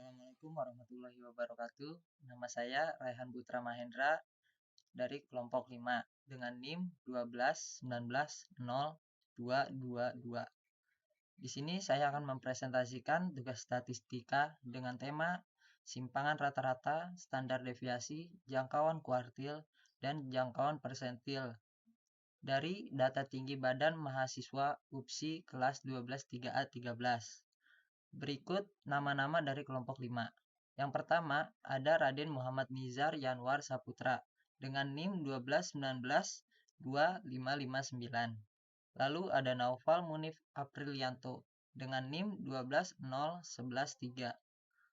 Assalamualaikum warahmatullahi wabarakatuh. Nama saya Raihan Putra Mahendra dari kelompok 5 dengan NIM 12190222. Di sini saya akan mempresentasikan tugas statistika dengan tema simpangan rata-rata, standar deviasi, jangkauan kuartil, dan jangkauan persentil dari data tinggi badan mahasiswa UPSI kelas 12 3A 13. Berikut nama-nama dari kelompok 5. Yang pertama ada Raden Muhammad Nizar Yanwar Saputra dengan NIM 121925559. Lalu ada Naufal Munif Aprilianto dengan NIM 1201113.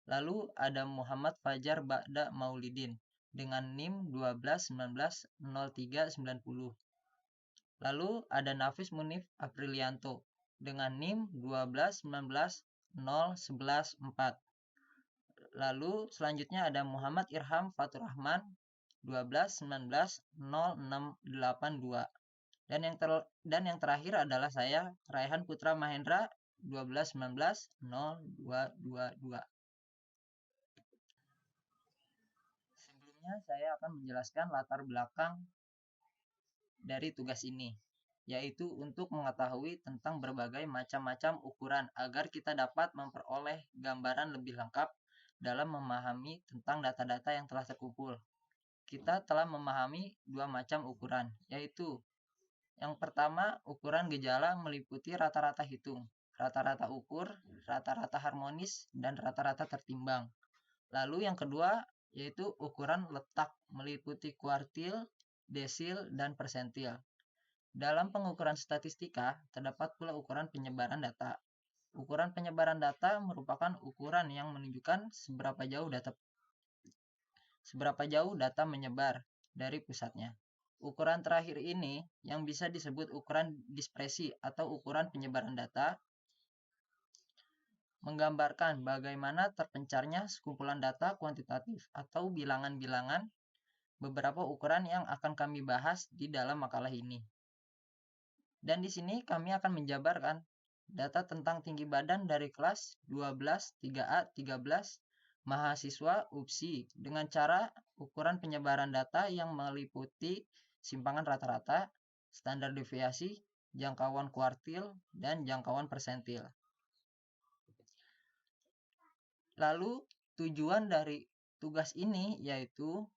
Lalu ada Muhammad Fajar Ba'da Maulidin dengan NIM 121903990. Lalu ada Nafis Munif Aprilianto dengan NIM 121901114. Lalu selanjutnya ada Muhammad Irham Fatur Rahman 121900682. Dan yang terakhir adalah saya Raihan Putra Mahendra 1219022. Sebelumnya saya akan menjelaskan latar belakang dari tugas ini, yaitu untuk mengetahui tentang berbagai macam-macam ukuran agar kita dapat memperoleh gambaran lebih lengkap dalam memahami tentang data-data yang telah terkumpul. Kita telah memahami dua macam ukuran, yaitu yang pertama ukuran gejala meliputi rata-rata hitung, rata-rata ukur, rata-rata harmonis, dan rata-rata tertimbang. Lalu yang kedua yaitu ukuran letak meliputi kuartil, desil, dan persentil. Dalam pengukuran statistika, terdapat pula ukuran penyebaran data. Ukuran penyebaran data merupakan ukuran yang menunjukkan seberapa jauh data menyebar dari pusatnya. Ukuran terakhir ini yang bisa disebut ukuran dispersi atau ukuran penyebaran data menggambarkan bagaimana terpencarnya sekumpulan data kuantitatif atau bilangan-bilangan beberapa ukuran yang akan kami bahas di dalam makalah ini. Dan di sini kami akan menjabarkan data tentang tinggi badan dari kelas 12 3A 13 mahasiswa UPSI dengan cara ukuran penyebaran data yang meliputi simpangan rata-rata, standar deviasi, jangkauan kuartil, dan jangkauan persentil. Lalu tujuan dari tugas ini yaitu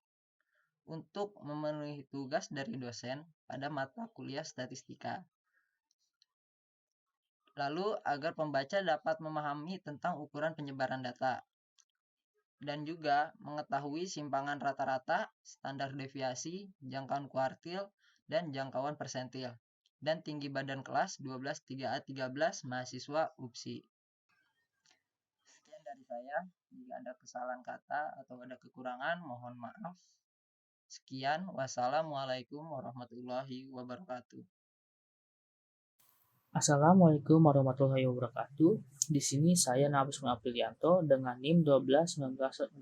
untuk memenuhi tugas dari dosen pada mata kuliah statistika. Lalu agar pembaca dapat memahami tentang ukuran penyebaran data dan juga mengetahui simpangan rata-rata, standar deviasi, jangkauan kuartil, dan jangkauan persentil, dan tinggi badan kelas 12 3A 13 mahasiswa UPSI. Sekian dari saya. Jika ada kesalahan kata atau ada kekurangan, mohon maaf. Sekian, wassalamualaikum warahmatullahi wabarakatuh. Assalamualaikum warahmatullahi wabarakatuh. Di sini saya Nafis Aprilianto dengan NIM 121901114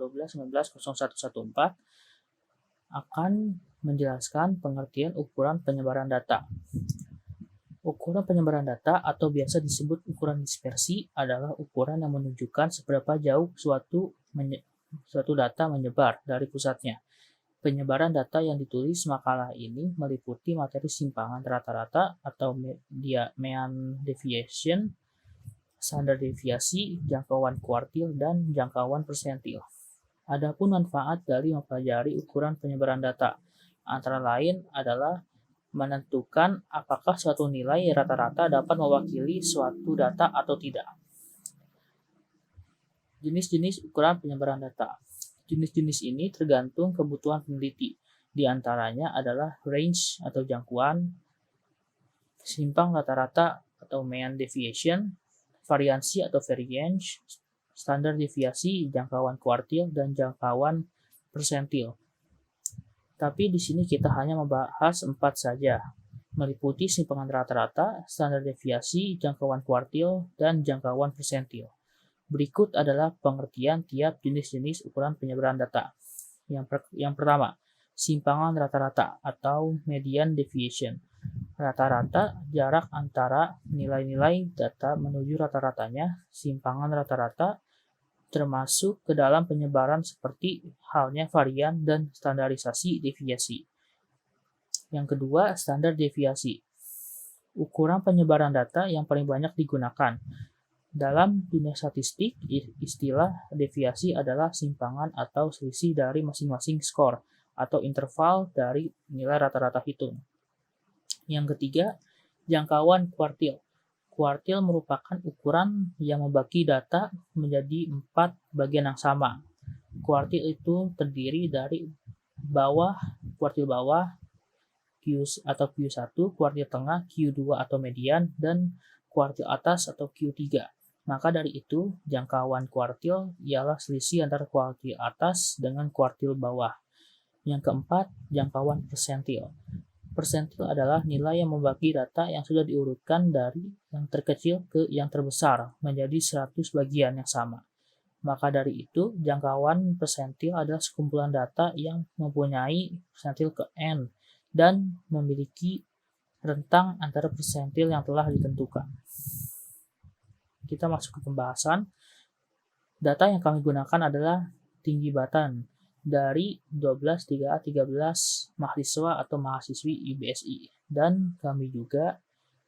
akan menjelaskan pengertian ukuran penyebaran data. Ukuran penyebaran data atau biasa disebut ukuran dispersi adalah ukuran yang menunjukkan seberapa jauh suatu data menyebar dari pusatnya. Penyebaran data yang ditulis makalah ini meliputi materi simpangan rata-rata atau mean deviation, standar deviasi, jangkauan kuartil, dan jangkauan persentil. Adapun manfaat dari mempelajari ukuran penyebaran data antara lain adalah menentukan apakah suatu nilai rata-rata dapat mewakili suatu data atau tidak. Jenis-jenis ukuran penyebaran data. Jenis-jenis ini tergantung kebutuhan peneliti. Di antaranya adalah range atau jangkauan, simpang rata-rata atau mean deviation, variansi atau variance, standar deviasi, jangkauan kuartil, dan jangkauan persentil. Tapi di sini kita hanya membahas 4 saja, meliputi simpangan rata-rata, standar deviasi, jangkauan kuartil, dan jangkauan persentil. Berikut adalah pengertian tiap jenis-jenis ukuran penyebaran data. Yang pertama, simpangan rata-rata atau median deviation. Rata-rata jarak antara nilai-nilai data menuju rata-ratanya. Simpangan rata-rata termasuk ke dalam penyebaran seperti halnya varian dan standarisasi deviasi. Yang kedua, standar deviasi. Ukuran penyebaran data yang paling banyak digunakan. Dalam dunia statistik, istilah deviasi adalah simpangan atau selisih dari masing-masing skor atau interval dari nilai rata-rata hitung. Yang ketiga, jangkauan kuartil. Kuartil merupakan ukuran yang membagi data menjadi 4 bagian yang sama. Kuartil itu terdiri dari kuartil bawah, Q atau Q1, kuartil tengah, Q2 atau median, dan kuartil atas atau Q3. Maka dari itu, jangkauan kuartil ialah selisih antara kuartil atas dengan kuartil bawah. Yang keempat, jangkauan persentil. Persentil adalah nilai yang membagi data yang sudah diurutkan dari yang terkecil ke yang terbesar menjadi 100 bagian yang sama. Maka dari itu, jangkauan persentil adalah sekumpulan data yang mempunyai persentil ke N dan memiliki rentang antara persentil yang telah ditentukan. Kita masuk ke pembahasan. Data yang kami gunakan adalah tinggi badan dari 12 3A 13 mahasiswa atau mahasiswi UBSI. Dan kami juga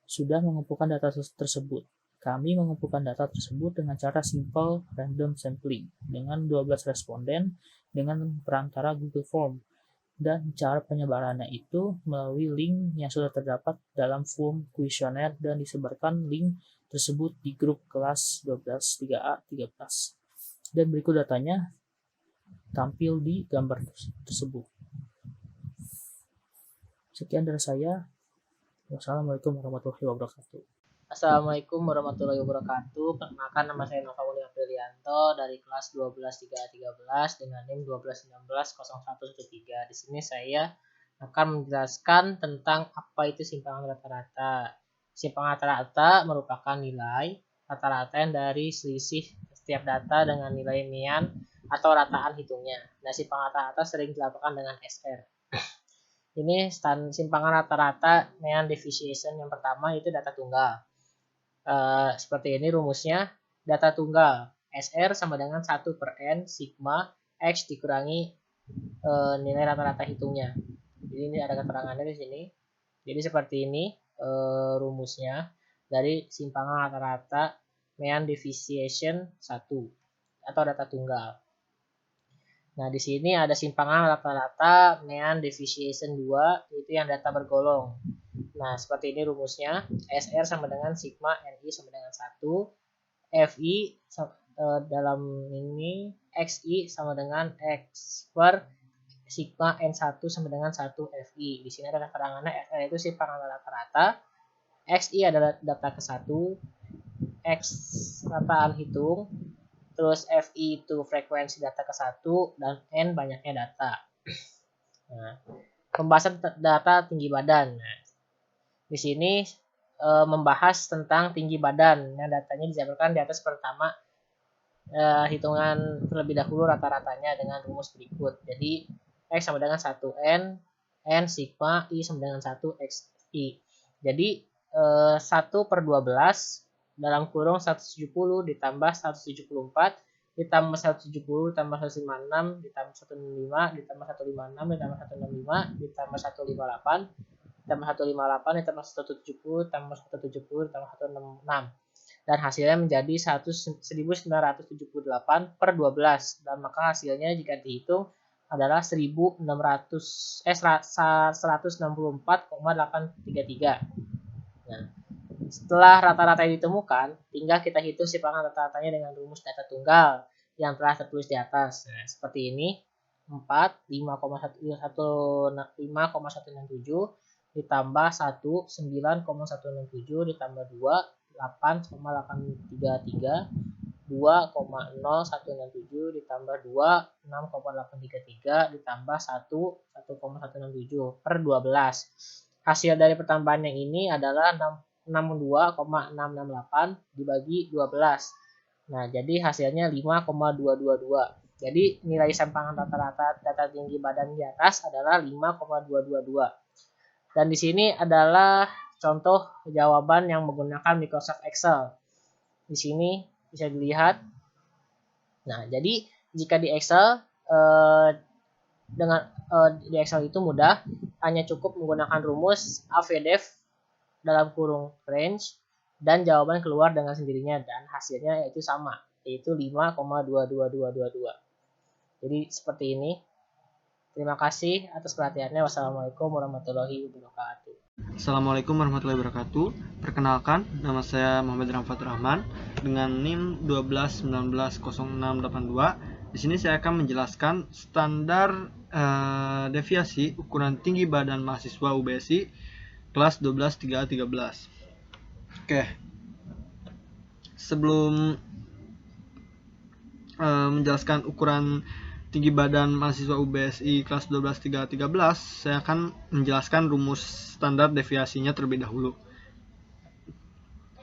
sudah mengumpulkan data tersebut. Kami mengumpulkan data tersebut dengan cara simple random sampling dengan 12 responden dengan perantara Google Form. Dan cara penyebarannya itu melalui link yang sudah terdapat dalam form kuesioner dan disebarkan link tersebut di grup kelas 12 3A 13. Dan berikut datanya tampil di gambar tersebut. Sekian dari saya. Wassalamualaikum warahmatullahi wabarakatuh. Assalamualaikum warahmatullahi wabarakatuh. Perkenalkan, nama saya Nova Mulia Aprilianto dari kelas 12 3A 13 dengan NIM 12190113. Di sini saya akan menjelaskan tentang apa itu simpangan rata-rata. Simpangan rata-rata merupakan nilai rata-rata yang dari selisih setiap data dengan nilai mean atau rataan hitungnya. Nah, simpangan rata-rata sering dilakukan dengan SR. Ini simpangan rata-rata mean deviation yang pertama itu data tunggal. Seperti ini rumusnya. Data tunggal SR sama dengan 1 per N sigma X dikurangi nilai rata-rata hitungnya. Jadi ini ada keterangannya di sini. Jadi seperti ini rumusnya dari simpangan rata-rata mean deviation 1 atau data tunggal. Nah, di sini ada simpangan rata-rata mean deviation 2, itu yang data bergolong. Nah, seperti ini rumusnya. SR sama dengan sigma NI sama dengan 1. FI dalam ini XI sama dengan X per sigma N1 sama dengan 1 FI. Di sini ada keterangannya. SR itu simpangan rata-rata. XI adalah data ke-1. X rataan hitung. Terus FI itu frekuensi data ke-1 dan N banyaknya data. Nah, pembahasan data tinggi badan. Nah, di sini membahas tentang tinggi badan yang datanya dijabarkan di atas pertama hitungan terlebih dahulu rata-ratanya dengan rumus berikut. Jadi X sama dengan 1N, N sigma, I sama dengan 1 XI. Jadi 1 per 12 dalam kurung 170 ditambah 174 ditambah 170 ditambah 156 ditambah 165 ditambah 156 ditambah 165 ditambah 158 ditambah 158 ditambah 170 ditambah 170 ditambah 166 dan hasilnya menjadi 1978 per 12 dan maka hasilnya jika dihitung adalah 164,833. Nah, setelah rata-rata ditemukan, tinggal kita hitung simpangan rata-ratanya dengan rumus data tunggal yang telah tertulis di atas. Nah, seperti ini. 4, 5,167 ditambah 1, 9,167 ditambah 2, 8,833 2,0167 ditambah 2, 6,833 ditambah 1, 1,167 per 12. Hasil dari pertambahan yang ini adalah 62,668 dibagi 12. Nah, jadi hasilnya 5,222. Jadi nilai simpangan rata-rata data tinggi badan di atas adalah 5,222. Dan di sini adalah contoh jawaban yang menggunakan Microsoft Excel. Di sini bisa dilihat Nah, jadi jika di Excel di Excel itu mudah, hanya cukup menggunakan rumus AVDEF dalam kurung range dan jawaban keluar dengan sendirinya dan hasilnya yaitu sama, yaitu 5,22222. Jadi seperti ini. Terima kasih atas perhatiannya. Wassalamualaikum warahmatullahi wabarakatuh. Assalamualaikum warahmatullahi wabarakatuh. Perkenalkan, nama saya Muhammad Ramfat Rahman dengan NIM 12190682. Di sini saya akan menjelaskan standar deviasi ukuran tinggi badan mahasiswa UBSI kelas 12 3 13. Oke. Sebelum menjelaskan ukuran tinggi badan mahasiswa UBSI kelas 12 3 13, saya akan menjelaskan rumus standar deviasinya terlebih dahulu.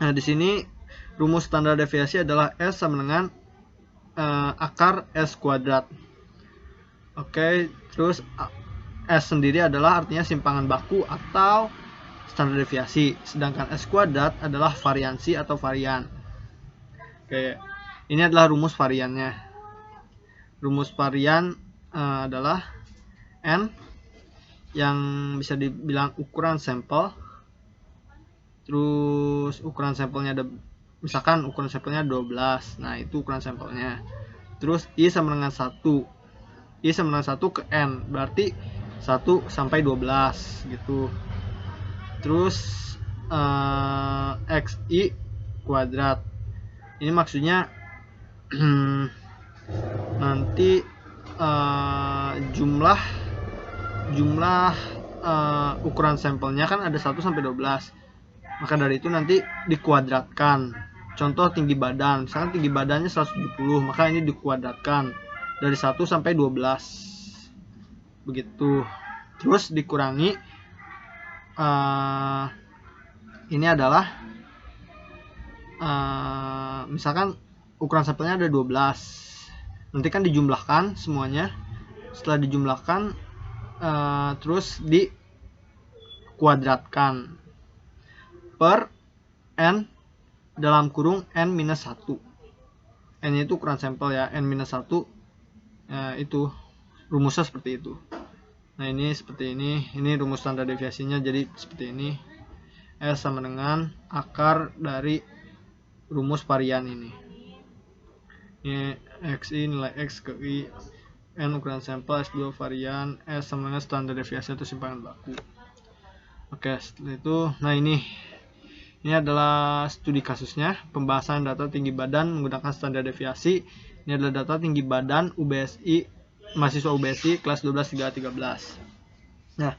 Nah, di sini rumus standar deviasi adalah S sama dengan akar S kuadrat. Oke, terus S sendiri adalah artinya simpangan baku atau standar deviasi, sedangkan S kuadrat adalah variansi atau varian. Oke, ini adalah rumus variannya. Rumus varian adalah N yang bisa dibilang ukuran sampel. Terus ukuran sampelnya ada, misalkan ukuran sampelnya 12. Nah, itu ukuran sampelnya. Terus I sama dengan 1. I sama dengan 1 ke N, berarti 1 sampai 12 gitu. Terus XI kuadrat. Ini maksudnya nanti jumlah ukuran sampelnya kan ada 1 sampai 12. Maka dari itu nanti dikuadratkan. Contoh tinggi badan, misalkan tinggi badannya 170, maka ini dikuadratkan dari 1 sampai 12. Begitu. Terus dikurangi ini adalah misalkan ukuran sampelnya ada 12. Nanti kan dijumlahkan semuanya. Setelah dijumlahkan terus dikuadratkan per N dalam kurung N minus 1. N itu ukuran sampel ya, N minus 1 itu rumusnya seperti itu. Nah, ini seperti ini. Ini rumus standar deviasinya jadi seperti ini. S sama dengan akar dari rumus varian ini. Ini XI nilai X ke I, N ukuran sampel, S2 varian, S sama dengan standar deviasi atau simpangan baku. Oke, setelah itu, nah ini adalah studi kasusnya, pembahasan data tinggi badan menggunakan standar deviasi. Ini adalah data tinggi badan UBSI, mahasiswa UBSI kelas 12 3 13. Nah,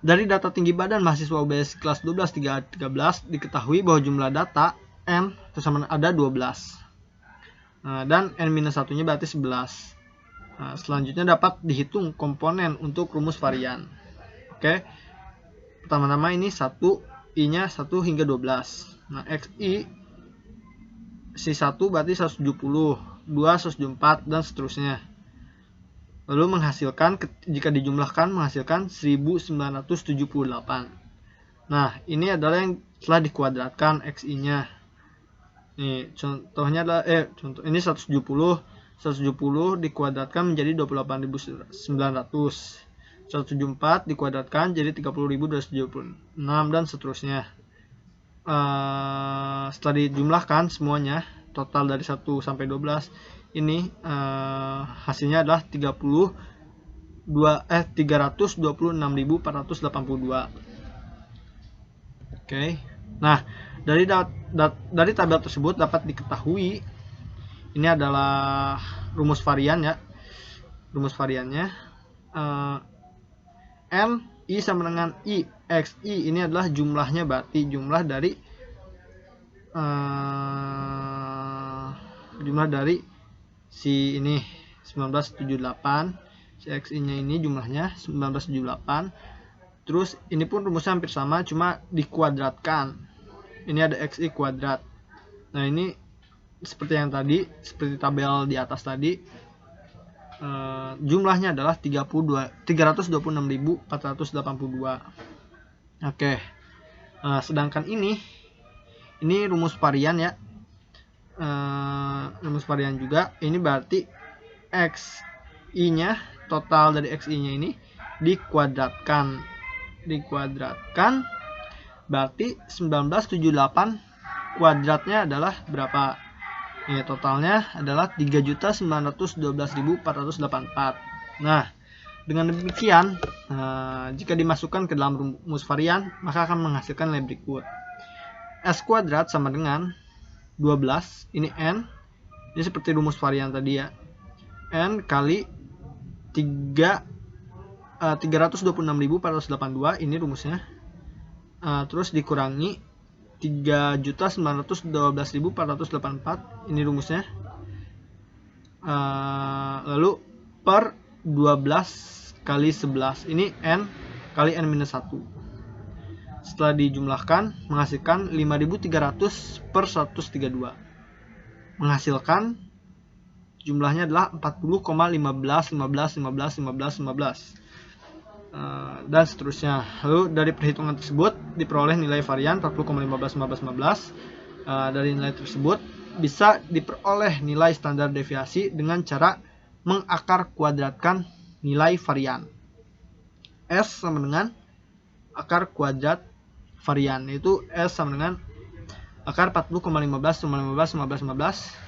dari data tinggi badan mahasiswa UBSI kelas 12 3 13 diketahui bahwa jumlah data N itu sama ada 12. Dan N-1 nya berarti 11. Selanjutnya dapat dihitung komponen untuk rumus varian. Oke. Pertama-tama ini 1, I-nya 1 hingga 12. Nah, XI si 1 berarti 170, 2 174 dan seterusnya. Lalu menghasilkan, jika dijumlahkan menghasilkan 1978. Nah, ini adalah yang telah dikuadratkan XI-nya. Nih, contohnya adalah contoh ini 170 dikuadratkan menjadi 28.900. 174 dikuadratkan jadi 30.276 dan seterusnya. Setelah dijumlahkan semuanya, total dari 1 sampai 12 ini hasilnya adalah 326.482. Oke. Nah, dari tabel tersebut dapat diketahui ini adalah rumus varian ya. Rumus variannya N I sama dengan I X I, ini adalah jumlahnya, berarti jumlah dari si ini 1978, si X I nya ini jumlahnya 1978. Terus ini pun rumusnya hampir sama, cuma dikuadratkan. Ini ada XI kuadrat. Nah, ini seperti yang tadi, seperti tabel di atas tadi, jumlahnya adalah 326.482. Oke. Sedangkan ini rumus varian ya. rumus varian juga. Ini berarti XI-nya, total dari XI-nya ini dikuadratkan. Berarti 1978 kuadratnya adalah berapa? Ya, totalnya adalah 3.912.484. Nah, dengan demikian, jika dimasukkan ke dalam rumus varian, maka akan menghasilkan nilai berikut. S kuadrat sama dengan 12, ini N, ini seperti rumus varian tadi ya, N kali 326.482, ini rumusnya, terus dikurangi 3.912.484, ini rumusnya, lalu per 12 kali 11, ini N kali N-1. Setelah dijumlahkan menghasilkan 5.300 per 132. Menghasilkan jumlahnya adalah 40,15 dan seterusnya. Lalu dari perhitungan tersebut diperoleh nilai varian 40,15. Dari nilai tersebut bisa diperoleh nilai standar deviasi dengan cara mengakar kuadratkan nilai varian. S sama dengan akar kuadrat varian, yaitu S sama dengan akar 40,15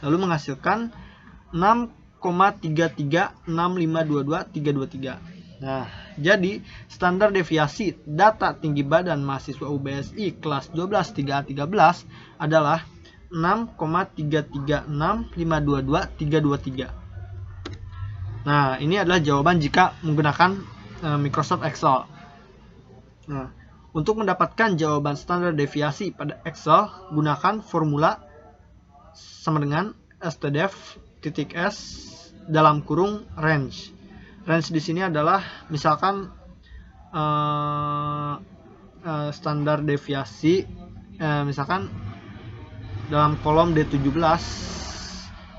lalu menghasilkan 6,336522,323. Nah, jadi standar deviasi data tinggi badan mahasiswa UBSI kelas 12 3A13 adalah 6,336522,323. Nah, ini adalah jawaban jika menggunakan Microsoft Excel. Nah, untuk mendapatkan jawaban standar deviasi pada Excel, gunakan formula sama dengan stdef titik s dalam kurung range. Range di sini adalah misalkan standar deviasi, misalkan dalam kolom D17,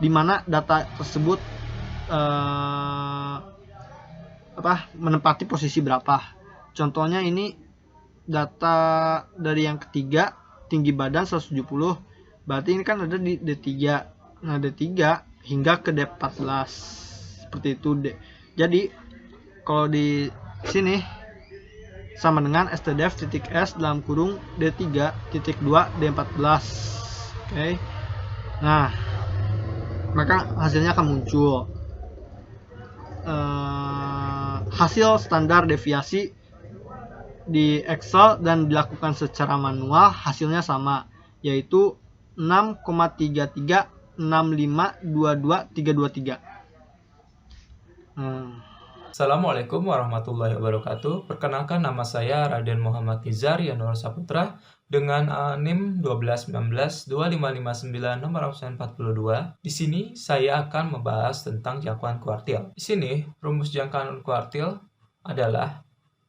di mana data tersebut menempati posisi berapa. Contohnya ini data dari yang ketiga, tinggi badan 170, berarti ini kan ada di D3. Nah, D3 hingga ke D14 seperti itu. Jadi kalau di sini sama dengan stdef titik s dalam kurung D3 titik 2 D14. Oke. Nah, maka hasilnya akan muncul hasil standar deviasi di Excel dan dilakukan secara manual, hasilnya sama, yaitu 6,336522,323. Assalamualaikum warahmatullahi wabarakatuh. Perkenalkan, nama saya Raden Muhammad Nizar Yanur Saputra dengan NIM 12192559 nomor absen 42. Di sini saya akan membahas tentang jangkauan kuartil. Di sini rumus jangkauan kuartil adalah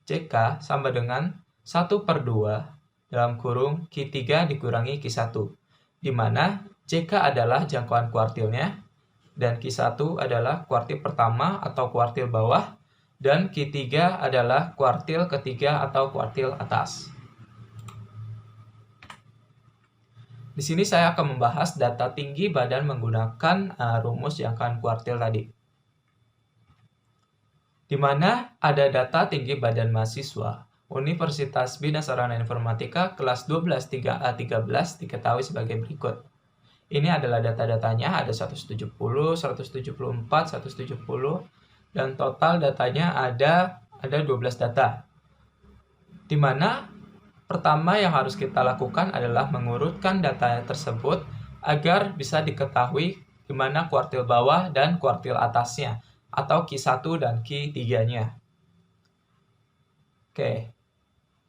CK sama dengan 1/2 dalam kurung Q3 dikurangi Q1, di mana CK adalah jangkauan kuartilnya dan Q1 adalah kuartil pertama atau kuartil bawah, dan Q3 adalah kuartil ketiga atau kuartil atas. Di sini saya akan membahas data tinggi badan menggunakan rumus jangkauan kuartil tadi, di mana ada data tinggi badan mahasiswa Universitas Bina Sarana Informatika kelas 12 3A13 diketahui sebagai berikut. Ini adalah data-datanya, ada 170, 174, 170, dan total datanya ada 12 data. Di mana pertama yang harus kita lakukan adalah mengurutkan data tersebut agar bisa diketahui di mana kuartil bawah dan kuartil atasnya, atau Q1 dan Q3-nya. Oke.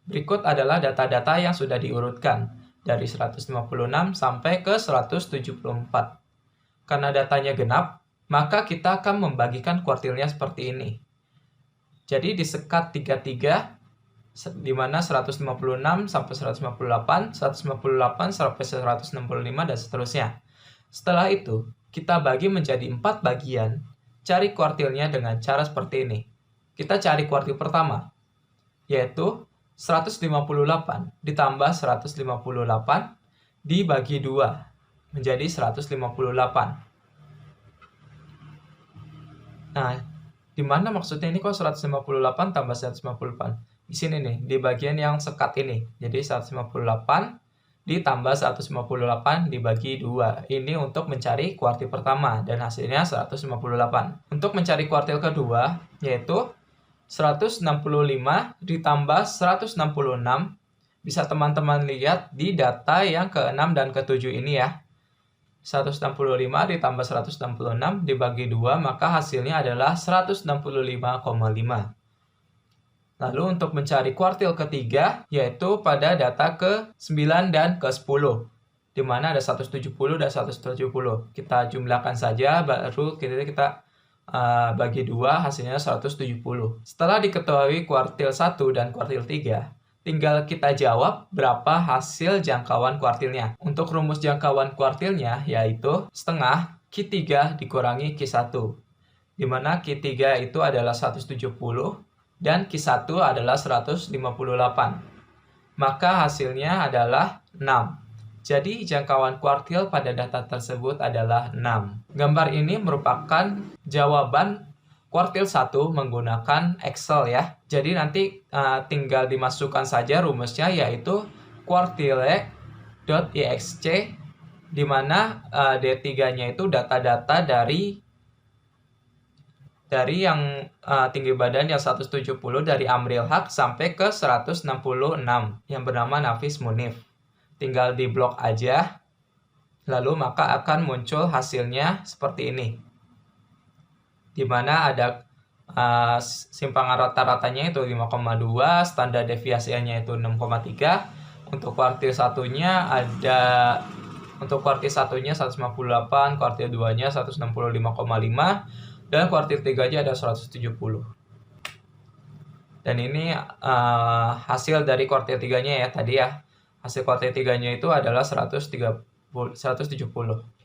Berikut adalah data-data yang sudah diurutkan dari 156 sampai ke 174. Karena datanya genap, maka kita akan membagikan kuartilnya seperti ini. Jadi disekat 33, di mana 156 sampai 158, 158 sampai 165, dan seterusnya. Setelah itu, kita bagi menjadi 4 bagian. Cari kuartilnya dengan cara seperti ini. Kita cari kuartil pertama, yaitu 158 ditambah 158 dibagi 2. menjadi 158. Nah, di mana maksudnya ini kok 158 tambah 158? Di sini nih, di bagian yang sekat ini. Jadi 158 ditambah 158 dibagi 2. Ini untuk mencari kuartil pertama dan hasilnya 158. Untuk mencari kuartil kedua yaitu 165 ditambah 166. Bisa teman-teman lihat di data yang ke-6 dan ke-7 ini ya. 165 ditambah 166 dibagi 2, maka hasilnya adalah 165,5. Lalu untuk mencari kuartil ketiga, yaitu pada data ke-9 dan ke-10, di mana ada 170 dan 170. Kita jumlahkan saja, baru kita bagi 2, hasilnya 170. Setelah diketahui kuartil 1 dan kuartil 3, tinggal kita jawab berapa hasil jangkauan kuartilnya. Untuk rumus jangkauan kuartilnya yaitu setengah Q3 dikurangi Q1. Di mana Q3 itu adalah 170 dan Q1 adalah 158. Maka hasilnya adalah 6. Jadi jangkauan kuartil pada data tersebut adalah 6. Gambar ini merupakan jawaban kuartil 1 menggunakan Excel ya. Jadi nanti tinggal dimasukkan saja rumusnya yaitu quartile.ixc, di mana D3-nya itu data-data dari yang tinggi badan yang 170 dari Amril Haq sampai ke 166 yang bernama Nafis Munif. Tinggal di blok aja, lalu maka akan muncul hasilnya seperti ini. Di mana ada simpangan rata-ratanya itu 5,2, standar deviasinya itu 6,3. Untuk kuartil satunya ada, untuk kuartil satunya 158, kuartil 2-nya 165,5, dan kuartil 3-nya ada 170. Dan ini hasil dari kuartil 3-nya ya tadi ya. Hasil kuartil 3-nya itu adalah 170.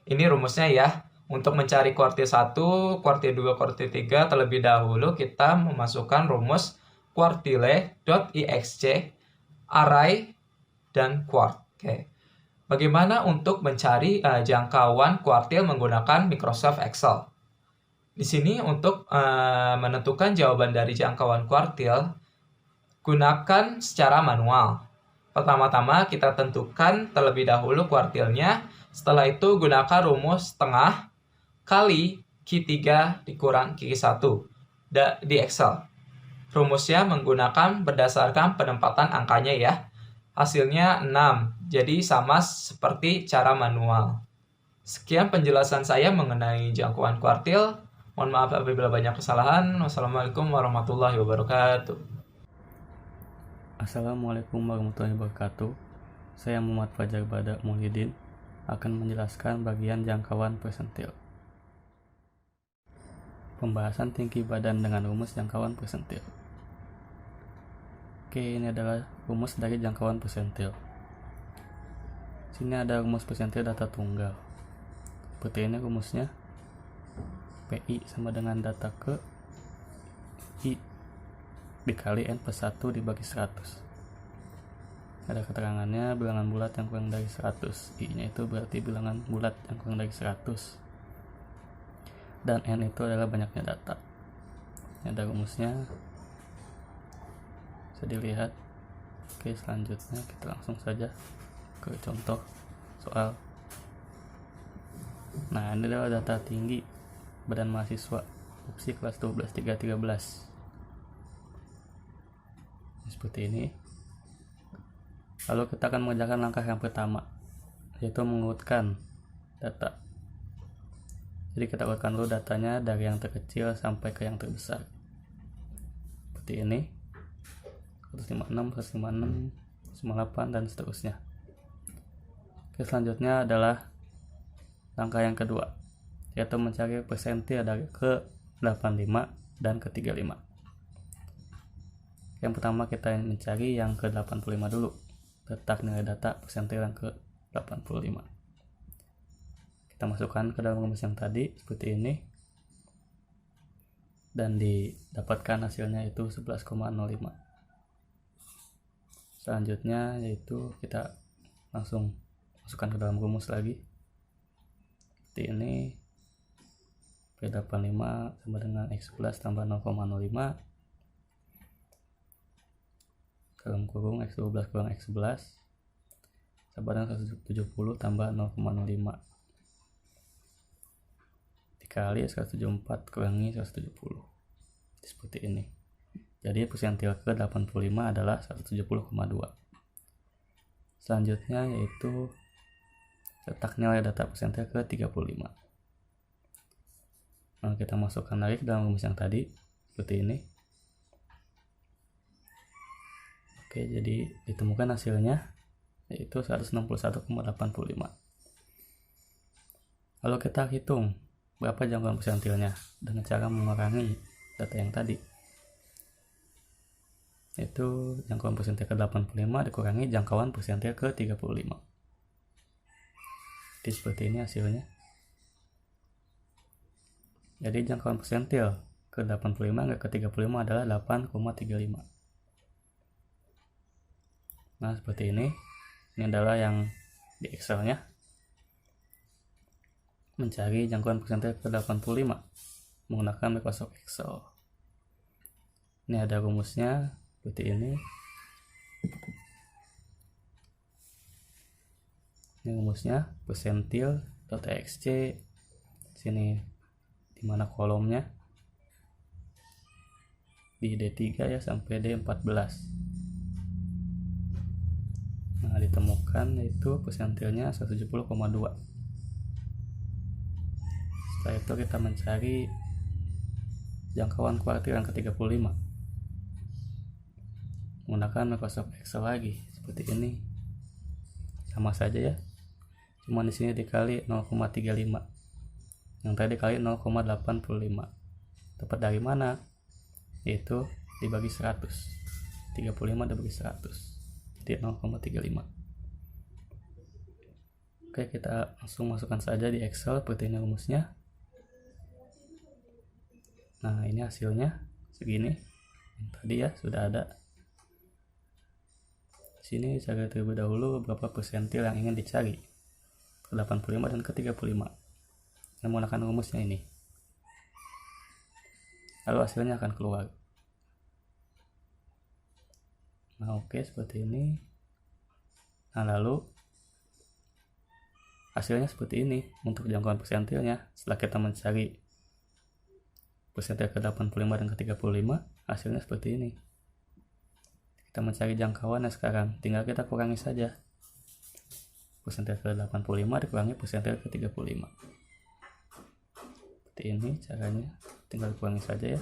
Ini rumusnya ya. Untuk mencari kuartil 1, kuartil 2, kuartil 3 terlebih dahulu kita memasukkan rumus quartile.ixc, array, dan quart. Oke. Bagaimana untuk mencari jangkauan kuartil menggunakan Microsoft Excel? Di sini untuk menentukan jawaban dari jangkauan kuartil, gunakan secara manual. Pertama-tama kita tentukan terlebih dahulu kuartilnya. Setelah itu gunakan rumus setengah kali Q3 dikurang Q1 di Excel. Rumusnya menggunakan berdasarkan penempatan angkanya ya. Hasilnya 6, jadi sama seperti cara manual. Sekian penjelasan saya mengenai jangkauan kuartil. Mohon maaf apabila banyak kesalahan. Wassalamualaikum warahmatullahi wabarakatuh. Assalamualaikum warahmatullahi wabarakatuh. Saya Muhammad Fajar Badak Muhyiddin akan menjelaskan bagian jangkauan persentil. Pembahasan tinggi badan dengan rumus jangkauan persentil. Oke, ini adalah rumus dari jangkauan persentil. Sini ada rumus persentil data tunggal. Seperti ini rumusnya. PI sama dengan data ke I dikali N plus 1 dibagi 100. Ada keterangannya bilangan bulat yang kurang dari 100. I-nya itu berarti bilangan bulat yang kurang dari 100. Dan N itu adalah banyaknya data. Ini ada rumusnya, bisa dilihat. Oke, selanjutnya kita langsung saja ke contoh soal. Nah, ini adalah data tinggi badan mahasiswa opsi kelas 12 313. Seperti ini. Lalu kita akan mengerjakan langkah yang pertama, yaitu mengurutkan data. Jadi kita urutkan dulu datanya dari yang terkecil sampai ke yang terbesar. Seperti ini. 156, 156, 98, dan seterusnya. Oke, selanjutnya adalah langkah yang kedua, yaitu mencari persentil dari ke 85 dan ke 35. Yang pertama kita mencari yang ke 85 dulu. Letak nilai data persentil yang ke 85. Kita masukkan ke dalam rumus yang tadi seperti ini, dan didapatkan hasilnya itu 11,05. Selanjutnya yaitu kita langsung masukkan ke dalam rumus lagi. seperti ini. P85 sama dengan X11 tambah 0,05 dalam kurung X12 kurang X11 sama dengan 170 tambah 0,05 dikali 174 kurangi 170. Seperti ini. Jadi persentil ke 85 adalah 170,2. Selanjutnya yaitu cetak nilai data persentil ke 35. Nah, kita masukkan lagi ke dalam rumus yang tadi seperti ini. Oke, jadi ditemukan hasilnya yaitu 161,85. Lalu kita hitung berapa jangkauan persentilnya dengan cara mengurangi data yang tadi. Itu jangkauan persentil ke 85 dikurangi jangkauan persentil ke 35. Jadi seperti ini hasilnya. Jadi jangkauan persentil ke 85 ke 35 adalah 8,35. Nah, seperti ini. Ini adalah yang di Excel-nya. Mencari jangkauan persentil ke 85 menggunakan Microsoft Excel. Ini ada rumusnya seperti ini. Ini rumusnya persentil.txt. Sini dimana kolomnya di D3 ya sampai D14. Nah, ditemukan yaitu persentilnya 170,2. Setelah itu kita mencari jangkauan kuartil yang ke-35 menggunakan Microsoft Excel lagi seperti ini. Sama saja ya. Cuma di sini dikali 0,35. Yang tadi dikali 0,85. Dapat dari mana? Yaitu dibagi 100. 35 dibagi 100. Jadi 0,35. Oke, kita langsung masukkan saja di Excel seperti ini rumusnya. Nah, ini hasilnya segini. Yang tadi ya sudah ada. Sini cari terlebih dahulu berapa persentil yang ingin dicari. Ke 85 dan ke 35. Kita menggunakan rumusnya ini. Lalu hasilnya akan keluar. Nah, oke, seperti ini. Nah, lalu hasilnya seperti ini untuk jangkauan persentilnya. Setelah kita mencari persentil ke 85 dan ke 35, hasilnya seperti ini. Kita mencari jangkauannya sekarang, tinggal kita kurangi saja. Persentil ke 85 dikurangi persentil ke 35. Seperti ini caranya, tinggal kurangi saja ya.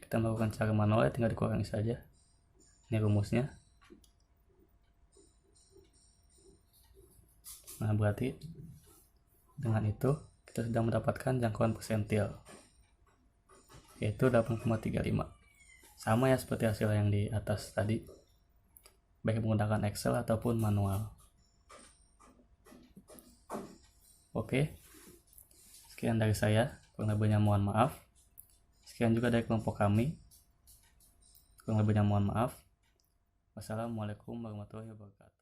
Kita melakukan cara manual ya, tinggal dikurangi saja. Ini rumusnya. Nah, berarti dengan itu kita sudah mendapatkan jangkauan persentil yaitu 8,35. Sama ya seperti hasil yang di atas tadi, baik menggunakan Excel ataupun manual. Oke, sekian dari saya, kurang lebihnya mohon maaf. Sekian juga dari kelompok kami, kurang lebihnya mohon maaf. Wassalamualaikum warahmatullahi wabarakatuh.